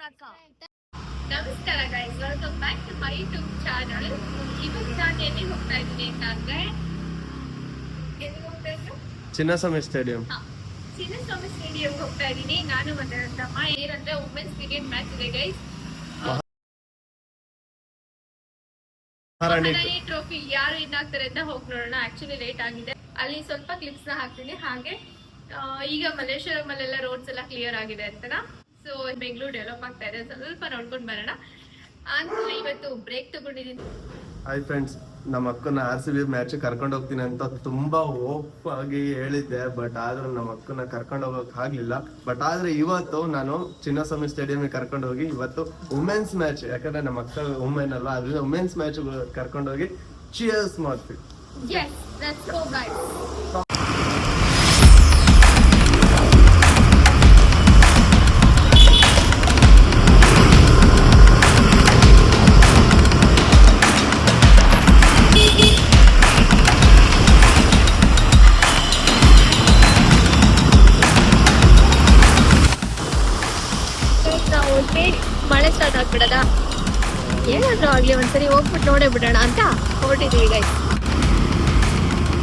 ನಮಸ್ಕಾರ guys, welcome back to my YouTube channel. ಇವತ್ತು ನಾನು ಎಲ್ಲಿಗೆ ಹೋಗ್ತಾ ಇದ್ದೀನಿ ಅಂತಂದ್ರೆ, ಚಿನ್ನಸ್ವಾಮಿ ಸ್ಟೇಡಿಯಂ. ಚಿನ್ನಸ್ವಾಮಿ ಸ್ಟೇಡಿಯಂ ಹೋಗ್ತಾ ಇದ್ದೀನಿ ನಾನು ಮತ್ತೆ ನನ್ನ ತಮ್ಮ. ಏನಂದ್ರೆ ವುಮೆನ್ಸ್ ಕ್ರಿಕೆಟ್ ಮ್ಯಾಚ್ ಇದೆ ಗೈಸ್. ಟ್ರೋಫಿ ಯಾರು ವಿನ್ ಆಗ್ತಾರೆ ಅಂತ ಹೋಗಿ ನೋಡೋಣ. ಆಕ್ಚುಲಿ ಲೇಟ್ ಆಗಿದೆ, ಅಲ್ಲಿ ಸ್ವಲ್ಪ ಕ್ಲಿಪ್ಸ್ ನ ಹಾಕ್ತೀನಿ. ಹಾಗೆ ಈಗ ಮಲ್ಲೇಶ್ವರಮಲ್ಲೆಲ್ಲ ರೋಡ್ಸ್ ಎಲ್ಲ ಕ್ಲಿಯರ್ ಆಗಿದೆ ಅಂತನಾ. ಸೊ ಬೆಂಗಳೂರು ಡೆವಲಪ್ ಆಗ್ತಾ ಇದೆ, ಸ್ವಲ್ಪ ನೋಡ್ಕೊಂಡು ಬರೋಣ ಅಂತ ಇವತ್ತು ಬ್ರೇಕ್ ತಗೊಂಡಿದ್ದೀನಿ. ಹಾಯ್ ಫ್ರೆಂಡ್ಸ್, ನಮ್ಮ ಅಕ್ಕನ RCB ಮ್ಯಾಚ್ ಕರ್ಕೊಂಡು ಹೋಗ್ತೀನಿ ಅಂತ ತುಂಬಾ ಹೋಪ್ ಆಗಿ ಹೇಳಿದ್ದೆ. ಬಟ್ ಆದ್ರೂ ನಮ್ಮ ಅಕ್ಕನ ಕರ್ಕೊಂಡು ಹೋಗಕ್ ಆಗ್ಲಿಲ್ಲ. ಬಟ್ ಆದ್ರೆ ಇವತ್ತು ನಾನು ಚಿನ್ನಸ್ವಾಮಿ ಸ್ಟೇಡಿಯಂ ಕರ್ಕೊಂಡು ಹೋಗಿ ಇವತ್ತು ವುಮೆನ್ಸ್ ಮ್ಯಾಚ್, ಯಾಕಂದ್ರೆ ನಮ್ಮ ಅಕ್ಕ ವುಮೆನ್ ಅಲ್ವಾ, ಅದರಿಂದ ವುಮೆನ್ಸ್ ಮ್ಯಾಚ್ ಕರ್ಕೊಂಡು ಹೋಗಿ ಚಿಯರ್ಸ್ ಮಾಡ್ತೀವಿ. Yes, let's go guys. ಮಳೆ ಸ್ಟಾರ್ಟ್ ಆಗ್ಬಿಡದ, ಏನಾದ್ರೂ ಆಗ್ಲಿ ಒಂದ್ಸರಿ ಹೋಗ್ಬಿಟ್ಟು ನೋಡೇ ಬಿಡೋಣ ಅಂತ ಹೊರಟಿದೀವಿ ಗೈಸ್.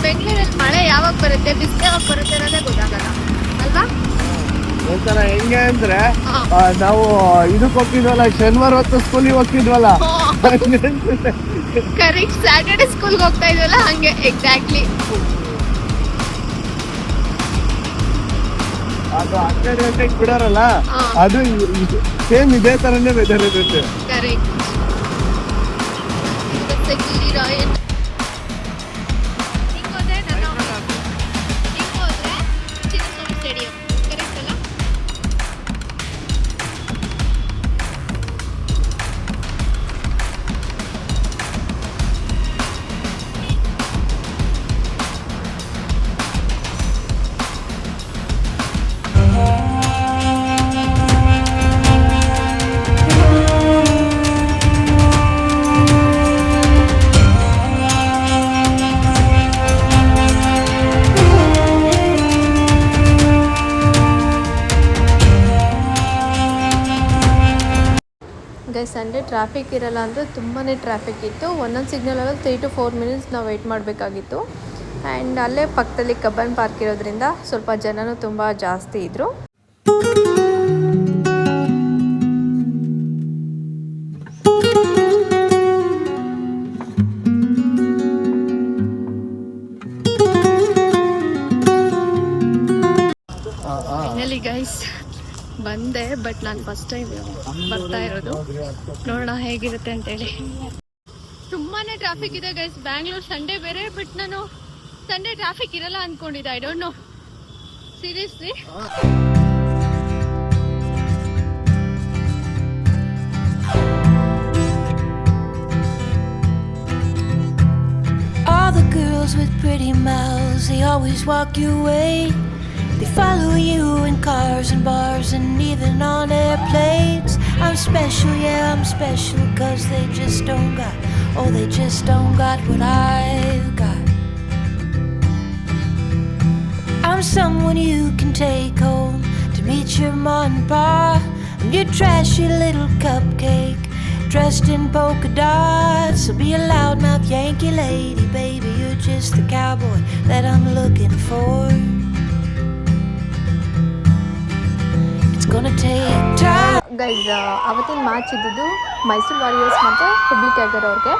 ಬೆಂಗಳೂರಲ್ಲಿ ಮಳೆ ಯಾವಾಗ ಬರುತ್ತೆ, ಬಿಸಿಲು ಯಾವಾಗ ಬರುತ್ತೆ ಅನ್ನೋದೇ ಗೊತ್ತಾಗಲ್ಲ ಅಲ್ವಾ. ಒಂಥರ ಹೆಂಗೆ ಅಂದ್ರೆ ನಾವು ಇದಕ್ಕೆ ಹೋಗ್ತಿದ್ವಲ್ಲ, ಶನಿವಾರ ಹೊತ್ತು ಸ್ಕೂಲಿಗೆ ಹೋಗ್ತಿದ್ವಲ್ಲ, ಕರೆಕ್ಟ್ ಸ್ಯಾಟರ್ಡೆ ಸ್ಕೂಲ್ಗೆ ಹೋಗ್ತಾ ಇದ್ವಲ್ಲ ಹಂಗೆ ಎಕ್ಸಾಕ್ಟ್ಲಿ. ಅದು 12 ಗಂಟೆಗೆ ಬಿಡೋರಲ್ಲ, ಅದು ಸೇಮ್ ಇದೇ ತರನೇ ವೆದರ್ ಇರುತ್ತೆ. ಕರೆಕ್ಟ್. ಸ್ಟೇಡಿಯಂ ಕರೆಕ್ಟ್ ಅಲ್ಲ. ಸಂಡೇ ಟ್ರಾಫಿಕ್ ಇರಲ್ಲ ಅಂದರೆ ತುಂಬಾ ಟ್ರಾಫಿಕ್ ಇತ್ತು. ಒಂದೊಂದು ಸಿಗ್ನಲಲ್ಲಿ 3 to 4 minutes ನಾವು ವೆಯ್ಟ್ ಮಾಡಬೇಕಾಗಿತ್ತು. ಆ್ಯಂಡ್ ಅಲ್ಲೇ ಪಕ್ಕದಲ್ಲಿ ಕಬ್ಬನ್ ಪಾರ್ಕ್ ಇರೋದ್ರಿಂದ ಸ್ವಲ್ಪ ಜನನೂ ತುಂಬ ಜಾಸ್ತಿ ಇದ್ದರು. ಫೈನಲಿ ಗೈಸ್ ಬಂದೆ, ಬಟ್ ನಾನು ಫಸ್ಟ್ ಟೈಮ್ ಬರ್ತಾ ಇರೋದು. ನೋಡೋಣ ಹೇಗಿರುತ್ತೆ ಅಂತೇಳಿ. ತುಂಬಾ ಟ್ರಾಫಿಕ್ ಇದೆ ಗೈಸ್. ಬ್ಯಾಂಗ್ಳೂರ್ ಸಂಡೇ ಬೇರೆ, ಬಟ್ ನಾನು ಸಂಡೇ ಟ್ರಾಫಿಕ್ ಇರಲ್ಲ ಅಂದ್ಕೊಂಡಿದ್ದೆ. I don't know, seriously. All the girls with pretty mouths, they always walk your way. They follow you in cars and bars and even on airplanes. I'm special, yeah, I'm special, 'cause they just don't got, oh, they just don't got what I've got. I'm someone you can take home to meet your mom and pa. I'm your trashy little cupcake dressed in polka dots. So be a loudmouth Yankee lady, baby, you're just the cowboy that I'm looking for. Guys, ಅವತ್ತಿನ match ಇದ್ದಿದ್ದು Mysuru warriors ಮತ್ತು Hubli tiger ಅವ್ರಿಗೆ.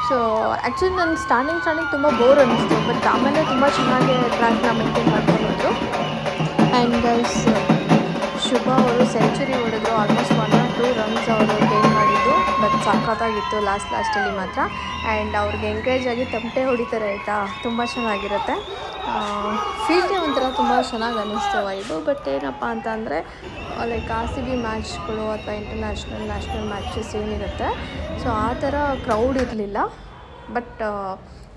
So actually ನಾನು starting ತುಂಬ bore ಅನ್ನಿಸ್ತು, but ಆಮೇಲೆ ತುಂಬ ಚೆನ್ನಾಗಿ ಟ್ರ್ಯಾಕ್ನ ಮೇಂಟೈನ್ ಮಾಡ್ಕೊಂಡಿದ್ರು. ಆ್ಯಂಡ್ ಗೈಸ್, ಶುಭ ಅವರು ಸೆಂಚುರಿ ಹೊಡೆದ್ರು. ಆಲ್ಮೋಸ್ಟ್ 1 or 2 runs ಅವರು ಗೇನ್ ಮಾಡಿದ್ದು, ಬಟ್ ಸಖತ್ತಾಗಿತ್ತು ಲಾಸ್ಟಲ್ಲಿ ಮಾತ್ರ. ಆ್ಯಂಡ್ ಅವ್ರಿಗೆ ಎಂಕರೇಜ್ ಆಗಿ ತಮಟೆ ಹೊಡಿತಾರೆ ಆಯಿತಾ, ತುಂಬ ಚೆನ್ನಾಗಿರುತ್ತೆ. ಫೀಲ್ಡೇ ಒಂಥರ ತುಂಬ ಚೆನ್ನಾಗಿ ಅನ್ನಿಸ್ತು ವೈಬು. ಬಟ್ ಏನಪ್ಪ ಅಂತ ಅಂದರೆ ಲೈಕ್ RCB ಮ್ಯಾಚ್ಗಳು ಅಥವಾ ನ್ಯಾಷನಲ್ ಮ್ಯಾಚಸ್ ಏನಿರುತ್ತೆ, ಸೊ ಆ ಥರ ಕ್ರೌಡ್ ಇರಲಿಲ್ಲ. ಬಟ್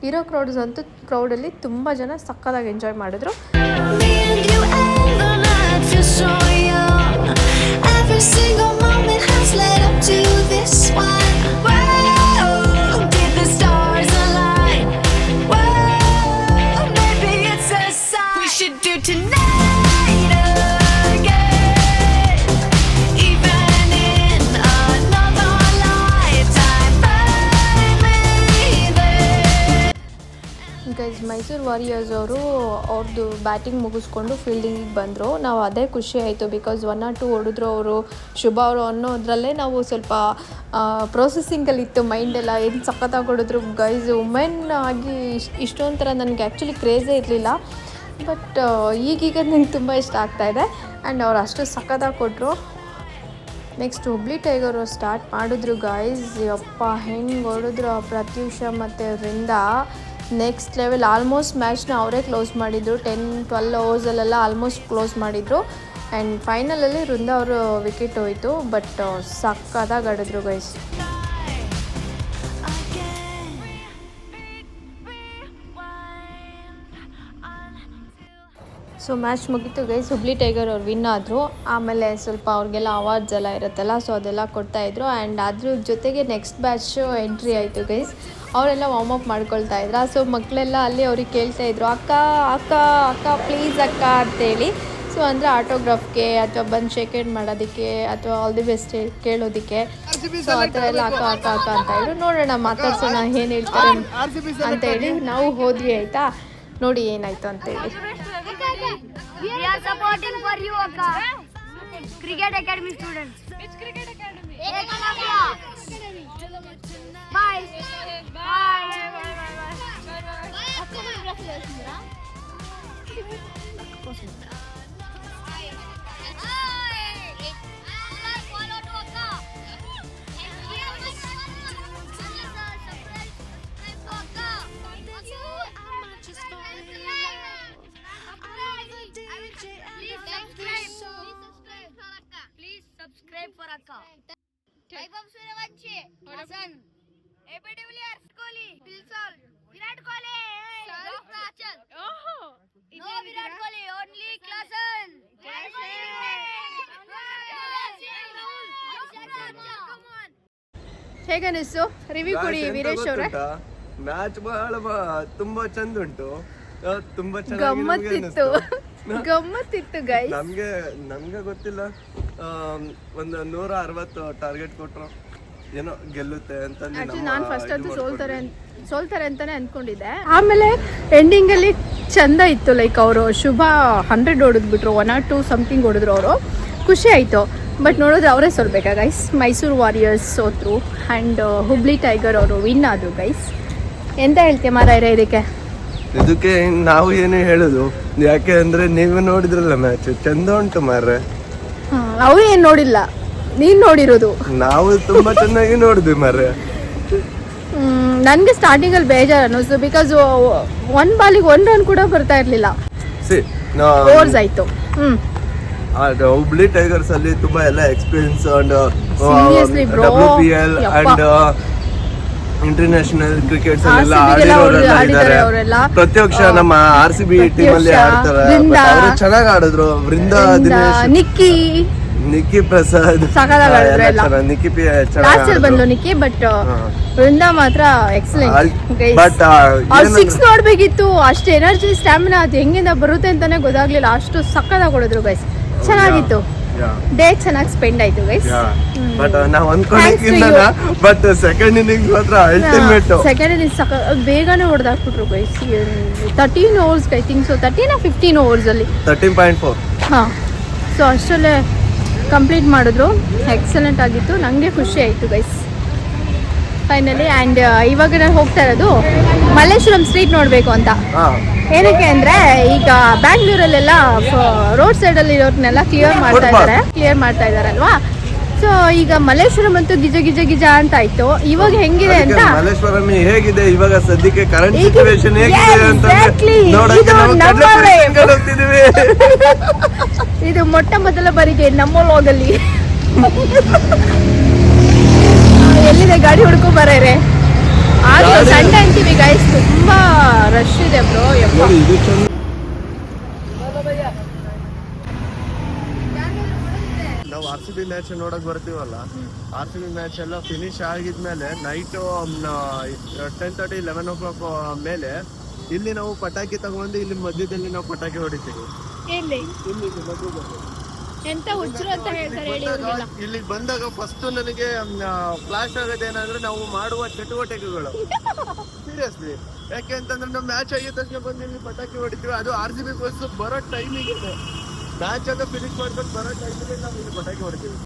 ಇರೋ ಕ್ರೌಡಲ್ಲಿ ತುಂಬ ಜನ ಸಕ್ಕತ್ತಾಗಿ ಎಂಜಾಯ್ ಮಾಡಿದ್ರು. Tonight again, even in warriors ಅವರು ಅವ್ರದ್ದು ಬ್ಯಾಟಿಂಗ್ ಮುಗಿಸ್ಕೊಂಡು ಫೀಲ್ಡಿಂಗಿಗೆ ಬಂದರು. ನಾವು ಅದೇ ಖುಷಿ ಆಯಿತು, ಬಿಕಾಸ್ 1 or 2 ಹೊಡೆದ್ರು ಅವರು, ಶುಭ ಅವರು ಅನ್ನೋದ್ರಲ್ಲೇ ನಾವು ಸ್ವಲ್ಪ ಪ್ರೊಸೆಸಿಂಗಲ್ಲಿತ್ತು ಮೈಂಡೆಲ್ಲ. ಏನು ಸಖತ್ತಾಗಿ ಹೊಡೆದ್ರು ಗೈಸ್. ವುಮೆನ್ ಆಗಿ ಇಷ್ಟೊಂದು ಥರ ನನಗೆ ಆ್ಯಕ್ಚುಲಿ ಕ್ರೇಜೇ ಇರಲಿಲ್ಲ, ಬಟ್ ಈಗೀಗ ನನಗೆ ತುಂಬ ಇಷ್ಟ ಆಗ್ತಾಯಿದೆ. ಆ್ಯಂಡ್ ಅವ್ರು ಅಷ್ಟು ಸಖತ್ತಾಗಿ ಕೊಟ್ಟರು. ನೆಕ್ಸ್ಟ್ ಹುಬ್ಳಿ ಟೈಗರು ಸ್ಟಾರ್ಟ್ ಮಾಡಿದ್ರು ಗಾಯ್ಸ್. ಯಪ್ಪ ಹೆಂಗೆ ಹೊಡೆದ್ರು ಪ್ರತ್ಯೂಷ ಮತ್ತು ವೃಂದ, ನೆಕ್ಸ್ಟ್ ಲೆವೆಲ್. ಆಲ್ಮೋಸ್ಟ್ ಮ್ಯಾಚ್ನ ಅವರೇ ಕ್ಲೋಸ್ ಮಾಡಿದರು. 10-12 ಓವರ್ಸಲ್ಲೆಲ್ಲ ಆಲ್ಮೋಸ್ಟ್ ಕ್ಲೋಸ್ ಮಾಡಿದರು. ಆ್ಯಂಡ್ ಫೈನಲಲ್ಲಿ ವೃಂದ ಅವರು ವಿಕೆಟ್ ಹೋಯಿತು, ಬಟ್ ಸಕ್ಕತ್ತಾಗಿ ಆಡಿದ್ರು ಗೈಸ್. ಸೊ ಮ್ಯಾಚ್ ಮುಗೀತು ಗೈಸ್. ಹುಬ್ಳಿ ಟೈಗರ್ ಅವ್ರು ವಿನ್ ಆದರು. ಆಮೇಲೆ ಸ್ವಲ್ಪ ಅವ್ರಿಗೆಲ್ಲ ಅವಾರ್ಡ್ಸ್ ಎಲ್ಲ ಇರುತ್ತಲ್ಲ, ಸೊ ಅದೆಲ್ಲ ಕೊಡ್ತಾಯಿದ್ರು. ಆ್ಯಂಡ್ ಅದ್ರ ಜೊತೆಗೆ ನೆಕ್ಸ್ಟ್ ಬ್ಯಾಚು ಎಂಟ್ರಿ ಆಯಿತು ಗೈಸ್. ಅವರೆಲ್ಲ ವಾರ್ಮಪ್ ಮಾಡ್ಕೊಳ್ತಾ ಇದ್ರು. ಸೊ ಮಕ್ಕಳೆಲ್ಲ ಅಲ್ಲಿ ಅವ್ರಿಗೆ ಕೇಳ್ತಾಯಿದ್ರು, ಅಕ್ಕ ಅಕ್ಕ ಅಕ್ಕ ಪ್ಲೀಸ್ ಅಕ್ಕ ಅಂತೇಳಿ. ಸೊ ಅಂದರೆ ಆಟೋಗ್ರಾಫ್ಗೆ ಅಥವಾ ಬಂದು ಶೇಕ್ ಹ್ಯಾಂಡ್ ಮಾಡೋದಕ್ಕೆ ಅಥವಾ ಆಲ್ ದಿ ಬೆಸ್ಟ್ ಕೇಳೋದಕ್ಕೆ, ಸೊ ಆ ಥರ ಎಲ್ಲ ಅಕ್ಕ ಅಕ್ಕ ಅಕ್ಕ ಅಂತಾಯಿದ್ರು. ನೋಡೋಣ ಮಾತಾಡ್ಸೋಣ ಏನು ಹೇಳ್ತಾರೆ ಅಂತೇಳಿ ನಾವು ಹೋದ್ವಿ. ಆಯಿತಾ, ನೋಡಿ ಏನಾಯಿತು ಅಂತೇಳಿ. We are supporting for you, Akka. Cricket Academy students. Which cricket academy? Eklavya. Bye. Bye. Akka congratulations. Follow to Akka. Please subscribe for Akka. Vaibhav Suryavanshi, Hasan, AB de Villiers, Kohli, Pilsol, Virat Kohli, Rachel. No Virat Kohli, only Klassen. Come on. ಹೇಗನಿಸ್ತು review ಕೊಡಿ ವೀರೇಶ್ ಅವರೇ. Match ತುಂಬಾ ಚಂದ ಉಂಟು, ತುಂಬಾ ಗಮ್ಮತ್ತಿತ್ತು ಗಮ್ಮತ್ತಿತ್ತು guys. ನಮ್ಗೆ ಗೊತ್ತಿಲ್ಲ, ಒಂದು 160 ಟಾರ್ಗೆಟ್ ಕೊಟ್ರು, ಏನೋ ಗೆಲ್ಲುತ್ತೆ ಅಂತ ನಾನು ಫಸ್ಟ್ ಅದು ಸೋಲ್ತಾರೆ ಅಂತಾನೆ ಅಂದ್ಕೊಂಡಿದ್ದೆ. ಆಮೇಲೆ ಎಂಡಿಂಗಲ್ಲಿ ಚಂದ ಇತ್ತು. ಲೈಕ್ ಅವರು ಶುಭ 100 ಹೊಡೆದ್ಬಿಟ್ರು, 1 or 2 ಸಮಥಿಂಗ್ ಹೊಡೆದ್ರು ಅವರು. ಖುಷಿ ಆಯಿತು. ಬಟ್ ನೋಡಿದ್ರೆ ಅವರೇ ಸೋಲ್ಬೇಕಾ ಗೈಸ್. ಮೈಸೂರು ವಾರಿಯರ್ಸ್ ಸೋತ್ರು ಆ್ಯಂಡ್ ಹುಬ್ಳಿ ಟೈಗರ್ ಅವರು ವಿನ್ ಆದರು ಗೈಸ್. ಎಂತ ಹೇಳ್ತೀಯ ಮಾರಾಯರೆ ಇದಕ್ಕೆ ನಾವು ಏನು ಹೇಳುದು, ಯಾಕೆ ಅಂದ್ರೆ ನೀವು ನೋಡಿದ್ರಲ್ಲ ಮ್ಯಾಚ್, ಚಂದ ಉಂಟು ಮಾರ್ರೆ. ಅವ್ರು ಏನು ನೋಡಿಲ್ಲ, ನೀನು ನೋಡಿರೋದು. ನಾವು ತುಂಬಾ ಚೆನ್ನಾಗಿ ನೋಡಿದ್ವಿ ಮಾರ್ರೆ. ನನಗೆ ಸ್ಟಾರ್ಟಿಂಗಲ್ಲಿ ಬೇಜಾರು ಅನ್ನಿಸ್ತು, ಬಿಕಾಸ್ 1 ಬಾಲಿಗೆ 1 ರನ್ ಕೂಡ ಬರ್ತಾ ಇರಲಿಲ್ಲ. ಓವರ್ಸ್ ಆಯಿತು. ಹುಬ್ಳಿ ಟೈಗರ್ಸ್ ಅಲ್ಲಿ ತುಂಬಾ ಎಲ್ಲ experience and Seriously bro. WPL and international cricket ಎಲ್ಲ ಆಡಿದ್ದಾರೆ ಅವರೆಲ್ಲ. ಪ್ರತ್ಯಕ್ಷ ನಮ್ಮ RCB ಟೀಮ್ ಅಲ್ಲಿ ಆಡ್ತಾರೆ, ಚೆನ್ನಾಗಿ ಆಡಿದ್ರು. ವೃಂದ, ದಿನೇಶ್, ನಿಕ್ಕಿ ಪ್ರಸಾದ್ ನಿಕ್ಕಿ ಬಂದ್ಲು ನಿಕ್ಕಿ. ಬಟ್ ವೃಂದ ಮಾತ್ರ ಎಕ್ಸಲೆಂಟ್. ಬಟ್ ಅವ್ರು 6 ನೋಡ್ಬೇಕಿತ್ತು. ಅಷ್ಟು ಎನರ್ಜಿ ಸ್ಟ್ಯಾಮಿನಾ ಅದು ಹೆಂಗಿಂದ ಬರುತ್ತೆ ಅಂತಾನೆ ಗೊತ್ತಾಗ್ಲಿಲ್ಲ. ಅಷ್ಟು ಸಕ್ಕದಾಗಿ ಹೊಡೆದ್ರು ಗೈಸ್. ಚೆನ್ನಾಗಿತ್ತು. ಡೇ ಚೆನ್ನಾಗಿ ಸ್ಪೆಂಡ್ ಆಯ್ತು ಗೈಸ್. ಬಟ್ ನಾವು ಅನ್ಕೊಂಡಿದ್ದ ಬಟ್ ಸೆಕೆಂಡ್ ಇನ್ನಿಂಗ್ಸ್ ಮಾತ್ರ ಅಲ್ಟಿಮೇಟ್. ಸೆಕೆಂಡ್ ಇನ್ನಿಂಗ್ಸ್ ಬೇಗನೆ ಹೊಡೆದಾಕ್ಬಿಟ್ರು guys. 13 overs I think so, 13 or 15 overs ಅಲ್ಲಿ 13.4. ಹಾಂ, ಸೊ ಅಷ್ಟರಲ್ಲೇ ಕಂಪ್ಲೀಟ್ ಮಾಡಿದ್ರು. ಎಕ್ಸಲೆಂಟ್ ಆಗಿತ್ತು. ನನಗೆ ಖುಷಿ ಆಯಿತು ಗೈಸ್ ಫೈನಲಿ. ಆ್ಯಂಡ್ ಇವಾಗ ನಾನು ಹೋಗ್ತಾ ಇರೋದು ಮಲ್ಲೇಶ್ವರಂ ಸ್ಟ್ರೀಟ್ ನೋಡಬೇಕು ಅಂತ. ಏನಕ್ಕೆ ಅಂದರೆ ಈಗ ಬ್ಯಾಂಗ್ಳೂರಲ್ಲೆಲ್ಲ ರೋಡ್ ಸೈಡಲ್ಲಿ ಇರೋರ್ನೆಲ್ಲ ಕ್ಲಿಯರ್ ಮಾಡ್ತಾ ಇದ್ದಾರಲ್ವಾ. ಸೊ ಈಗ ಮಲ್ಲೇಶ್ವರಂ ಅಂತೂ ಗಿಜ ಗಿಜ ಗಿಜ ಅಂತ ಆಯ್ತು. ಇವಾಗ ಹೆಂಗಿದೆ ಅಂತ, ಮಲ್ಲೇಶ್ವರಂ ಹೇಗಿದೆ ಇವಾಗ ಸದ್ಯಕ್ಕೆ ಕರೆಂಟ್ ಸಿಚುವೇಶನ್ ಹೇಗಿದೆ ಅಂತ ಇದು ಮೊಟ್ಟ ಮೊದಲ ಬಾರಿಗೆ ನಮ್ಮ ವ್ಲಾಗಲ್ಲಿ ಎಲ್ಲಿದೆ ಗಾಡಿ ಹುಡ್ಕೊಂಡ್ ಬರೋರೆ. ಆದ್ರೆ ಸಂಡೆ ಅಂತೀವಿ ಗೈಸ್, ತುಂಬಾ ರಶ್ ಇದೆ ಬ್ರೋ. ನಾವು RCB ಮ್ಯಾಚ್ ನೋಡಕ್ ಬರ್ತೀವಲ್ಲ, RCB ಮ್ಯಾಚ್ ಎಲ್ಲ ಫಿನಿಶ್ ಆಗಿದ್ಮೇಲೆ ನೈಟ್ 10:30, 11 o'clock ಮೇಲೆ ಇಲ್ಲಿ ನಾವು ಪಟಾಕಿ ತಗೊಂಡು ಇಲ್ಲಿ ಮಧ್ಯದಲ್ಲಿ ನಾವು ಪಟಾಕಿ ಹೊಡಿತೀವಿ. ಎಂತ ಹುಚ್ಚರು ಅಂತ ಹೇಳ್ತಾರೆ ಹೇಳಿ. ಇಲ್ಲಿಗೆ ಬಂದಾಗ ಫಸ್ಟ್ ನನಗೆ ಫ್ಲಾಶ್ ಆಗೋದೇನಂದ್ರೆ ನಾವು ಮಾಡುವ ಚಟುವಟಿಕೆಗಳು. ಸೀರಿಯಸ್ಲಿ. ಯಾಕೆ ಅಂತಂದ್ರೆ ನಾವು ಮ್ಯಾಚ್ ಆಗಿದ ತಕ್ಷಣ ಬಂದು ಇಲ್ಲಿ ಪಟಾಕಿ ಹೊಡಿತೀವಿ. ಅದು RCB ಬಸ್ ಬರೋ ಟೈಮಿಗೆ ಮ್ಯಾಚ್ ಅಂತ ಫಿನಿಶ್ ಮಾಡ್ಕೊಂಡು ಬರೋ ಟೈಮಿಗೆ ನಾವು ಇಲ್ಲಿ ಪಟಾಕಿ ಹೊಡಿತೀವಿ.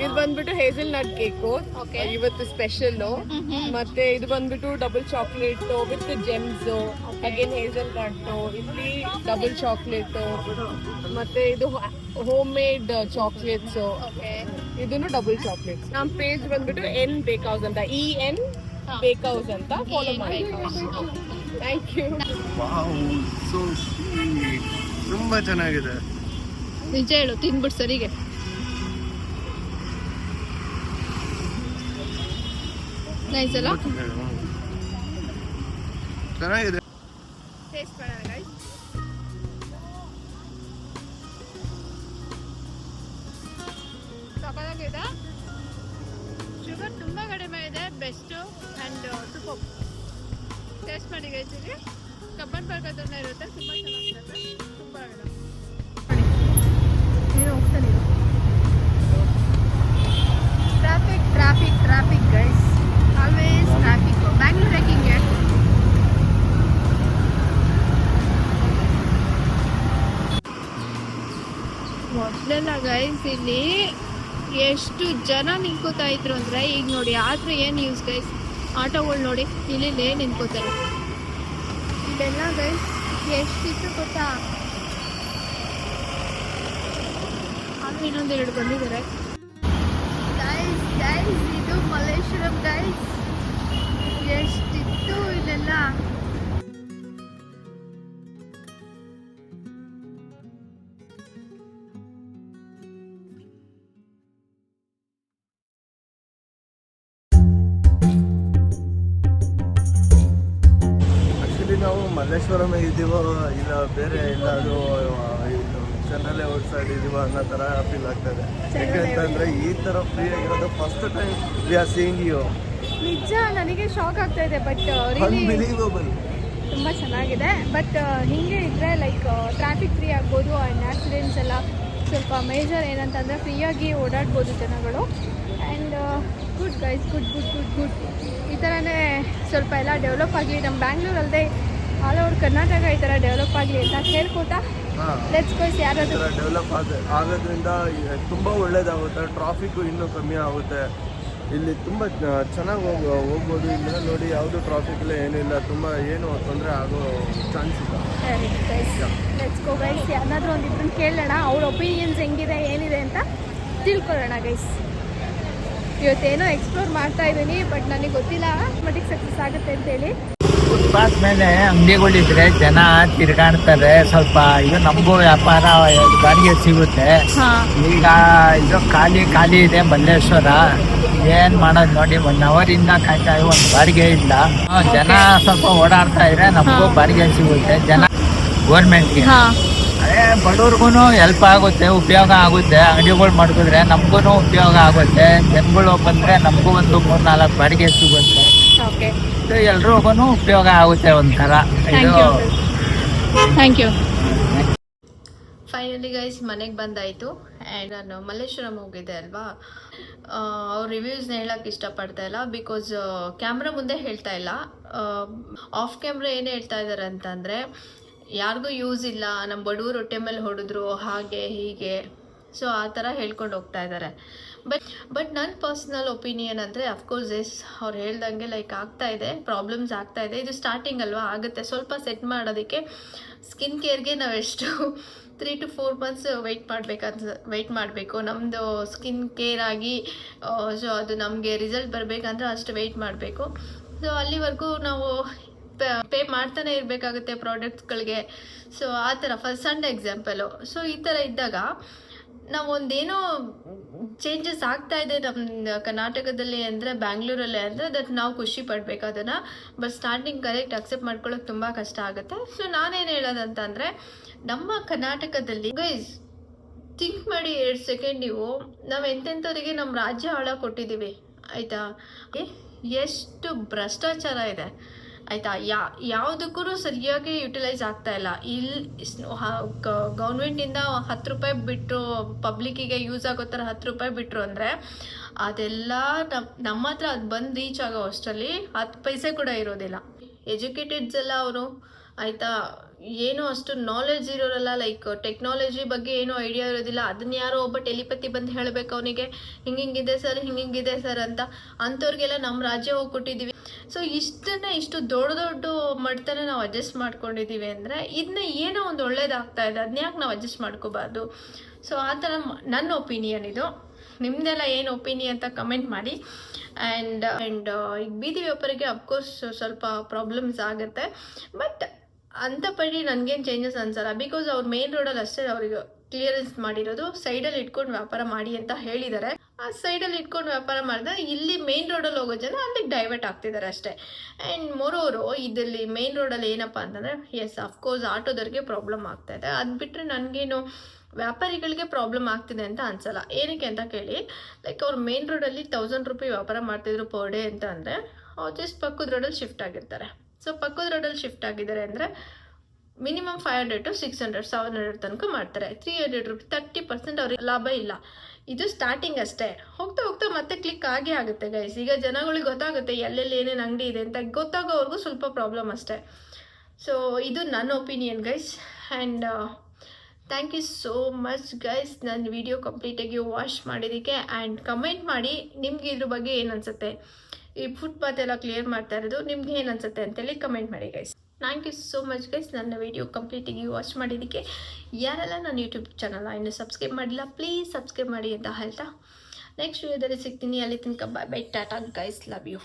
ಇದು ಬಂದ್ಬಿಟ್ಟು ಹೇಸಲ್ ನಟ್ ಕೇಕು ಇವತ್ತು ಸ್ಪೆಷಲ್. ಮತ್ತೆ ಇದು ಬಂದ್ಬಿಟ್ಟು double chocolate with Gems, again hazelnut. ಇಲ್ಲಿ ಡಬಲ್ ಚಾಕ್ಲೇಟ್, ಮತ್ತೆ ಇದು ಹೋಮ್ ಮೇಡ್ ಚಾಕ್ಲೇಟ್ಸ್. ಇದನ್ನು ಡಬಲ್ ಚಾಕ್ಲೇಟ್. ನಮ್ಮ ಪೇಜ್ ಬಂದ್ಬಿಟ್ಟು EN ಬೇಕ್ಹೌಸ್ ಅಂತ, EN ಬೇಕ್ಹೌಸ್ ಅಂತ ಫಾಲೋ ಮಾಡಿ. Thank you. Wow, so sweet. ತುಂಬಾ ಚೆನ್ನಾಗಿದೆ. ನಿಜ ಹೇಳು, ತಿನ್ಬಿಟ್ಟು ಸರಿಗೆ. ನೈಸ್ ಅಲ್ಲ? ಚೆನ್ನಾಗಿದೆ. ಟೇಸ್ಟ್ ಮಾಡೋಣ ಗೈಸ್. ಸಕ್ಕತ್ತಾಗಿದೆ. ಶುಗರ್ ತುಂಬ ಕಡಿಮೆ ಇದೆ, ಬೆಸ್ಟು ಆ್ಯಂಡ್ ಸೂಪರ್. ಟೇಸ್ಟ್ ಮಾಡಿ ಗೈಸ್. ಇಲ್ಲಿ ಕಬ್ಬನ್ ಬರ್ಗದನ್ನ ಇರುತ್ತೆ, ತುಂಬ ಚೆನ್ನಾಗಿರುತ್ತೆ. ತುಂಬ ಏನು ಹೋಗ್ತಾನೆ traffic guys. Always traffic. Bangalore ಹಿಂಗೆ. ಮೊದಲೆಲ್ಲ ಗೈಸ್ ಇಲ್ಲಿ ಎಷ್ಟು ಜನ ನಿಂತ್ಕೋತಾ ಇದ್ರು ಅಂದರೆ, ಈಗ ನೋಡಿ ಆದ್ರೆ ಏನು ಯೂಸ್ ಗೈಸ್. ಆಟೋಗಳು ನೋಡಿ ಇಲ್ಲಿ ನಿಂತ್ಕೋತಾರೆ. ಇದೆಲ್ಲ ಗೈಸ್ ಎಷ್ಟಿತ್ತು ಗೊತ್ತಾ? ಆಮೇಲೆ ಇನ್ನೊಂದೆರಡು ಬಂದಿದ್ದಾರೆ ಗೈಸ್. ಇದು ಮಲ್ಲೇಶ್ವರಂ ಗೈಸ್. ಎಷ್ಟಿತ್ತು ಇದೆಲ್ಲ. ಆಕ್ಚುಲಿ ನಾವು ಮಲ್ಲೇಶ್ವರಂ ಇದ್ದೀವೋ ಇಲ್ಲ ಬೇರೆ ಎಲ್ಲಾದರೂ ಜನರಲ್ಲೇ ಔಟ್ಸೈಡ್ ಇದೀವ ಅನ್ನೋ ಥರ ಫೀಲ್ ಆಗ್ತದೆ. ಯಾಕೆಂತಂದ್ರೆ ಈ ಥರ ಫ್ರೀ ಆಗಿರೋದು first time we are seeing you. ನಿಜ ನನಗೆ ಶಾಕ್ ಆಗ್ತಾ ಇದೆ. But unbelievable. ತುಂಬ ಚೆನ್ನಾಗಿದೆ. ಬಟ್ ಹೀಗೆ ಇದ್ದರೆ ಲೈಕ್ ಟ್ರಾಫಿಕ್ ಫ್ರೀ ಆಗ್ಬೋದು ಆ್ಯಂಡ್ ಆಕ್ಸಿಡೆಂಟ್ಸ್ ಎಲ್ಲ ಸ್ವಲ್ಪ ಮೇಜರ್ ಏನಂತಂದರೆ ಫ್ರೀಯಾಗಿ ಓಡಾಡ್ಬೋದು ಜನಗಳು. And good guys, good. ಈ ಥರನೇ ಸ್ವಲ್ಪ ಎಲ್ಲ ಡೆವಲಪ್ ಆಗಲಿ. ನಮ್ಮ ಬ್ಯಾಂಗ್ಳೂರಲ್ಲದೆ ಆಲ್ ಓವರ್ ಕರ್ನಾಟಕ ಈ ಥರ ಡೆವಲಪ್ ಆಗಲಿ ಅಂತ ಕೇಳ್ಕೊತಾ ಲೆಟ್ಸ್ ಗೋ. ಯಾರಾದರೂ ಡೆವಲಪ್ ಆಗೋದ್ರಿಂದ ತುಂಬ ಒಳ್ಳೇದಾಗುತ್ತೆ. ಟ್ರಾಫಿಕ್ಕು ಇನ್ನೂ ಕಮ್ಮಿ ಆಗುತ್ತೆ. ಇಲ್ಲಿ ತುಂಬ ಚೆನ್ನಾಗಿ ಹೋಗ್ಬೋದು. ಇಲ್ಲೆಲ್ಲ ನೋಡಿ ಯಾವುದು ಟ್ರಾಫಿಕ್ ಇಲ್ಲ, ಏನಿಲ್ಲ. ತುಂಬ ಏನು ತೊಂದರೆ ಆಗೋ ಚಾನ್ಸ್ ಇಲ್ಲ. Let's go guys. ಯಾರಾದರೂ ಒಂದಿಬ್ಬರನ್ನ ಕೇಳೋಣ, ಅವ್ರ ಒಪಿನಿಯನ್ಸ್ ಹೆಂಗಿದೆ ಏನಿದೆ ಅಂತ ತಿಳ್ಕೊಳ್ಳೋಣ ಗೈಸ್. ಇವತ್ತೇನೋ ಎಕ್ಸ್ಪ್ಲೋರ್ ಮಾಡ್ತಾ ಇದ್ದೀನಿ, ಬಟ್ ನನಗೆ ಗೊತ್ತಿಲ್ಲ ಮಟ್ಟಿಗೆ ಸಕ್ಸಸ್ ಆಗುತ್ತೆ ಅಂತೇಳಿ. ಫುಟ್ಪಾತ್ ಮೇಲೆ ಅಂಗಡಿಗಳಿದ್ರೆ ಜನ ತಿರ್ಗಾಡ್ತಾರೆ. ಸ್ವಲ್ಪ ಇದು ನಮಗೂ ವ್ಯಾಪಾರ ಬಾಡಿಗೆ ಸಿಗುತ್ತೆ. ಈಗ ಇದು ಖಾಲಿ ಇದೆ ಮಲ್ಲೇಶ್ವರ. ಏನ್ ಮಾಡೋದು ನೋಡಿ, 1 ಅವರಿಂದ ಕಾಯ್ತಾ ಒಂದು ಬಾಡಿಗೆ ಇಲ್ಲ. ಜನ ಸ್ವಲ್ಪ ಓಡಾಡ್ತಾ ಇದ್ರೆ ನಮಗೂ ಬಾಡಿಗೆ ಸಿಗುತ್ತೆ. ಜನ ಗೌರ್ಮೆಂಟ್ಗೆ ಅದೇ ಬಡವ್ರಿಗೂ ಹೆಲ್ಪ್ ಆಗುತ್ತೆ, ಉಪಯೋಗ ಆಗುತ್ತೆ. ಅಂಗಡಿಗಳು ಮಾಡಿದ್ರೆ ನಮಗೂ ಉಪಯೋಗ ಆಗುತ್ತೆ. ಜನಗಳು ಬಂದ್ರೆ ನಮಗೂ ಒಂದು 3-4 ಬಾಡಿಗೆ ಸಿಗುತ್ತೆ. ಎಲ್ರಿಗೂ ಉಪಯೋಗ ಆಗುತ್ತೆ ಒಂಥರ. Thank you. ಫೈನಲಿ ಗೈಸ್ ಮನೆಗೆ ಬಂದಾಯಿತು. ಆ್ಯಂಡ್ ನಾನು ಮಲ್ಲೇಶ್ವರಂ ಹೋಗಿದ್ದೆ ಅಲ್ವಾ, ಅವ್ರ ರಿವ್ಯೂಸ್ನ ಹೇಳೋಕ್ಕೆ ಇಷ್ಟಪಡ್ತಾ ಇಲ್ಲ. ಬಿಕಾಸ್ ಕ್ಯಾಮ್ರಾ ಮುಂದೆ ಹೇಳ್ತಾ ಇಲ್ಲ, ಆಫ್ ಕ್ಯಾಮ್ರಾ ಏನು ಹೇಳ್ತಾ ಇದ್ದಾರೆ ಅಂತಂದರೆ, ಯಾರಿಗೂ ಯೂಸ್ ಇಲ್ಲ, ನಮ್ಮ ಬಡವರು ಹೊಟ್ಟೆ ಮೇಲೆ ಹೊಡೆದ್ರು, ಹಾಗೆ ಹೀಗೆ. ಸೊ ಆ ಥರ ಹೇಳ್ಕೊಂಡು ಹೋಗ್ತಾ ಇದ್ದಾರೆ. ಬಟ್ ನನ್ನ ಪರ್ಸ್ನಲ್ ಒಪಿನಿಯನ್ ಅಂದರೆ ಅಫ್ಕೋರ್ಸ್ ಎಸ್, ಅವ್ರು ಹೇಳ್ದಂಗೆ ಲೈಕ್ ಆಗ್ತಾಯಿದೆ, ಪ್ರಾಬ್ಲಮ್ಸ್ ಆಗ್ತಾಯಿದೆ. ಇದು ಸ್ಟಾರ್ಟಿಂಗ್ ಅಲ್ವಾ, ಆಗುತ್ತೆ. ಸ್ವಲ್ಪ ಸೆಟ್ ಮಾಡೋದಕ್ಕೆ ಸ್ಕಿನ್ ಕೇರ್ಗೆ ನಾವೆಷ್ಟು 3 to 4 months ವೆಯ್ಟ್ ಮಾಡಬೇಕು. ನಮ್ಮದು ಸ್ಕಿನ್ ಕೇರ್ ಆಗಿ ಸೊ ಅದು ನಮಗೆ ರಿಸಲ್ಟ್ ಬರಬೇಕಂದ್ರೆ ಅಷ್ಟು ವೆಯ್ಟ್ ಮಾಡಬೇಕು. ಸೊ ಅಲ್ಲಿವರೆಗೂ ನಾವು ಪೇ ಮಾಡ್ತಾನೆ ಇರಬೇಕಾಗುತ್ತೆ ಪ್ರಾಡಕ್ಟ್ಸ್ಗಳಿಗೆ. ಸೊ ಆ ಥರ ಫಸ್ಟ್ ಸಣ್ಣ ಎಕ್ಸಾಂಪಲು. ಸೊ ಈ ಥರ ಇದ್ದಾಗ ನಾವು ಒಂದೇನೋ ಚೇಂಜಸ್ ಆಗ್ತಾ ಇದೆ ನಮ್ಮ ಕರ್ನಾಟಕದಲ್ಲಿ ಅಂದರೆ ಬ್ಯಾಂಗ್ಳೂರಲ್ಲೇ ಅಂದರೆ ದಟ್ ನಾವು ಖುಷಿ ಪಡಬೇಕು ಅದನ್ನು. ಬಟ್ ಸ್ಟಾರ್ಟಿಂಗ್ ಕರೆಕ್ಟ್ ಅಕ್ಸೆಪ್ಟ್ ಮಾಡ್ಕೊಳ್ಳೋಕೆ ತುಂಬ ಕಷ್ಟ ಆಗುತ್ತೆ. ಸೊ ನಾನೇನು ಹೇಳೋದಂತಂದರೆ ನಮ್ಮ ಕರ್ನಾಟಕದಲ್ಲಿ ಗೈಸ್ ಥಿಂಕ್ ಮಾಡಿ 2 ಸೆಕೆಂಡ್ ನೀವು, ನಾವು ಎಂತೆಂಥವರಿಗೆ ನಮ್ಮ ರಾಜ್ಯ ಹಾಳ ಕೊಟ್ಟಿದ್ದೀವಿ ಆಯಿತಾ. ಎಷ್ಟು ಭ್ರಷ್ಟಾಚಾರ ಇದೆ ಆಯಿತಾ. ಯಾವುದಕ್ಕೂ ಸರಿಯಾಗಿ ಯುಟಿಲೈಸ್ ಆಗ್ತಾ ಇಲ್ಲ. ಇಲ್ಲಿ ಗೌರ್ಮೆಂಟಿಂದ 10 ರೂಪಾಯಿ ಬಿಟ್ಟರು, ಪಬ್ಲಿಕ್ಕಿಗೆ ಯೂಸ್ ಆಗೋ ಥರ 10 ರೂಪಾಯಿ ಬಿಟ್ಟರು ಅಂದರೆ ಅದೆಲ್ಲ ನಮ್ಮ ಹತ್ರ ಅದು ಬಂದು ರೀಚ್ ಆಗೋ ಅಷ್ಟರಲ್ಲಿ 10 ಪೈಸೆ ಕೂಡ ಇರೋದಿಲ್ಲ. ಎಜುಕೇಟೆಡ್ಸ್ ಎಲ್ಲ ಅವರು ಆಯಿತಾ, ಏನೋ ಅಷ್ಟು ನಾಲೆಡ್ಜ್ ಇರೋರಲ್ಲ, ಲೈಕ್ ಟೆಕ್ನಾಲಜಿ ಬಗ್ಗೆ ಏನೋ ಐಡಿಯಾ ಇರೋದಿಲ್ಲ. ಅದನ್ನ ಯಾರೋ ಒಬ್ಬ ಟೆಲಿಪತಿ ಬಂದು ಹೇಳಬೇಕು ಅವನಿಗೆ ಹಿಂಗಿಂಗಿದೆ ಸರ್ ಹಿಂಗಿಂಗಿದೆ ಸರ್ ಅಂತ. ಅಂಥವ್ರಿಗೆಲ್ಲ ನಮ್ಮ ರಾಜ್ಯ ಹೋಗಿ ಕೊಟ್ಟಿದ್ದೀವಿ. ಸೊ ಇಷ್ಟು ದೊಡ್ಡ ಮಟ್ಟನ ನಾವು ಅಡ್ಜಸ್ಟ್ ಮಾಡ್ಕೊಂಡಿದ್ದೀವಿ ಅಂದರೆ ಇದನ್ನ ಏನೋ ಒಂದು ಒಳ್ಳೇದಾಗ್ತಾ ಇದೆ, ಅದನ್ನ ಯಾಕೆ ನಾವು ಅಡ್ಜಸ್ಟ್ ಮಾಡ್ಕೋಬಾರ್ದು. ಸೊ ಆ ಥರ ನನ್ನ ಒಪಿನಿಯನ್ ಇದು. ನಿಮ್ಮದೆಲ್ಲ ಏನು ಒಪಿನಿಯನ್ ಅಂತ ಕಮೆಂಟ್ ಮಾಡಿ. ಆ್ಯಂಡ್ ಈಗ ಬೀದಿ ವ್ಯಾಪಾರಿಗೆ ಅಫ್ಕೋರ್ಸ್ ಸ್ವಲ್ಪ ಪ್ರಾಬ್ಲಮ್ಸ್ ಆಗುತ್ತೆ, ಬಟ್ ಅಂಥ ಪಡಿ ನನಗೇನು ಚೇಂಜಸ್ ಅನ್ಸಲ್ಲ. ಬಿಕಾಸ್ ಅವ್ರು ಮೇನ್ ರೋಡಲ್ಲಿ ಅಷ್ಟೇ ಅವ್ರಿಗೆ ಕ್ಲಿಯರೆನ್ಸ್ ಮಾಡಿರೋದು, ಸೈಡಲ್ಲಿ ಇಟ್ಕೊಂಡು ವ್ಯಾಪಾರ ಮಾಡಿ ಅಂತ ಹೇಳಿದ್ದಾರೆ. ಆ ಸೈಡಲ್ಲಿ ಇಟ್ಕೊಂಡು ವ್ಯಾಪಾರ ಮಾಡಿದ್ರೆ ಇಲ್ಲಿ ಮೇನ್ ರೋಡಲ್ಲಿ ಹೋಗೋ ಜನ ಅಲ್ಲಿಗೆ ಡೈವರ್ಟ್ ಆಗ್ತಿದ್ದಾರೆ ಅಷ್ಟೇ. ಆ್ಯಂಡ್ ಮೊರೋರು ಇದರಲ್ಲಿ ಮೇನ್ ರೋಡಲ್ಲಿ ಏನಪ್ಪ ಅಂತಂದರೆ ಎಸ್ ಅಫ್ಕೋರ್ಸ್ ಆಟೋದವ್ರಿಗೆ ಪ್ರಾಬ್ಲಮ್ ಆಗ್ತಾಯಿದೆ. ಅದು ಬಿಟ್ಟರೆ ನನಗೇನು ವ್ಯಾಪಾರಿಗಳಿಗೆ ಪ್ರಾಬ್ಲಮ್ ಆಗ್ತಿದೆ ಅಂತ ಅನ್ಸಲ್ಲ. ಏನಕ್ಕೆ ಅಂತ ಕೇಳಿ, ಲೈಕ್ ಅವ್ರು ಮೇನ್ ರೋಡಲ್ಲಿ 1000 ರೂಪಾಯಿ ವ್ಯಾಪಾರ ಮಾಡ್ತಿದ್ರು ಪರ್ ಡೇ ಅಂತ ಅಂದರೆ ಅವ್ರು ಜಸ್ಟ್ ಪಕ್ಕದ ರೋಡಲ್ಲಿ ಶಿಫ್ಟ್ ಆಗಿರ್ತಾರೆ. ಸೊ ಪಕ್ಕದ ರೋಡಲ್ಲಿ ಶಿಫ್ಟ್ ಆಗಿದ್ದಾರೆ ಅಂದರೆ ಮಿನಿಮಮ್ 500 to 600 700 ತನಕ ಮಾಡ್ತಾರೆ. 300 ರೂಪಾಯಿ 30% ಅವ್ರಿಗೆ ಲಾಭ ಇಲ್ಲ. ಇದು ಸ್ಟಾರ್ಟಿಂಗ್ ಅಷ್ಟೇ. ಹೋಗ್ತಾ ಹೋಗ್ತಾ ಮತ್ತೆ ಕ್ಲಿಕ್ ಆಗೇ ಆಗುತ್ತೆ ಗೈಸ್. ಈಗ ಜನಗಳಿಗೆ ಗೊತ್ತಾಗುತ್ತೆ ಎಲ್ಲೆಲ್ಲಿ ಏನೇನು ಅಂಗಡಿ ಇದೆ ಅಂತ, ಗೊತ್ತಾಗೋವರೆಗೂ ಸ್ವಲ್ಪ ಪ್ರಾಬ್ಲಮ್ ಅಷ್ಟೇ. ಸೊ ಇದು ನನ್ನ opinion guys. And thank you so much guys ನನ್ನ ವಿಡಿಯೋ ಕಂಪ್ಲೀಟಾಗಿ ವಾಚ್ ಮಾಡಿದ್ದಕ್ಕೆ. ಆ್ಯಂಡ್ ಕಮೆಂಟ್ ಮಾಡಿ ನಿಮ್ಗೆ ಇದ್ರ ಬಗ್ಗೆ ಏನು ಅನಿಸುತ್ತೆ, ಈ ಫುಟ್ಪಾತ್ ಎಲ್ಲ ಕ್ಲಿಯರ್ ಮಾಡ್ತಾ ಇರೋದು ನಿಮ್ಗೆ ಏನು ಅನಿಸುತ್ತೆ ಅಂತೇಳಿ ಕಮೆಂಟ್ ಮಾಡಿ guys. Thank you so much guys ನನ್ನ ವಿಡಿಯೋ ಕಂಪ್ಲೀಟಾಗಿ ವಾಚ್ ಮಾಡಿದ್ದಕ್ಕೆ. ಯಾರೆಲ್ಲ ನನ್ನ ಯೂಟ್ಯೂಬ್ ಚಾನಲ್ ಇನ್ನೂ ಸಬ್ಸ್ಕ್ರೈಬ್ ಮಾಡಿಲ್ಲ ಪ್ಲೀಸ್ ಸಬ್ಸ್ಕ್ರೈಬ್ ಮಾಡಿ ಅಂತ ಹೇಳ್ತಾ ನೆಕ್ಸ್ಟ್ ವಿಡಿಯೋದಲ್ಲಿ ಸಿಗ್ತೀನಿ. ಅಲ್ಲಿ ತನಕ bye bye tata guys, love you.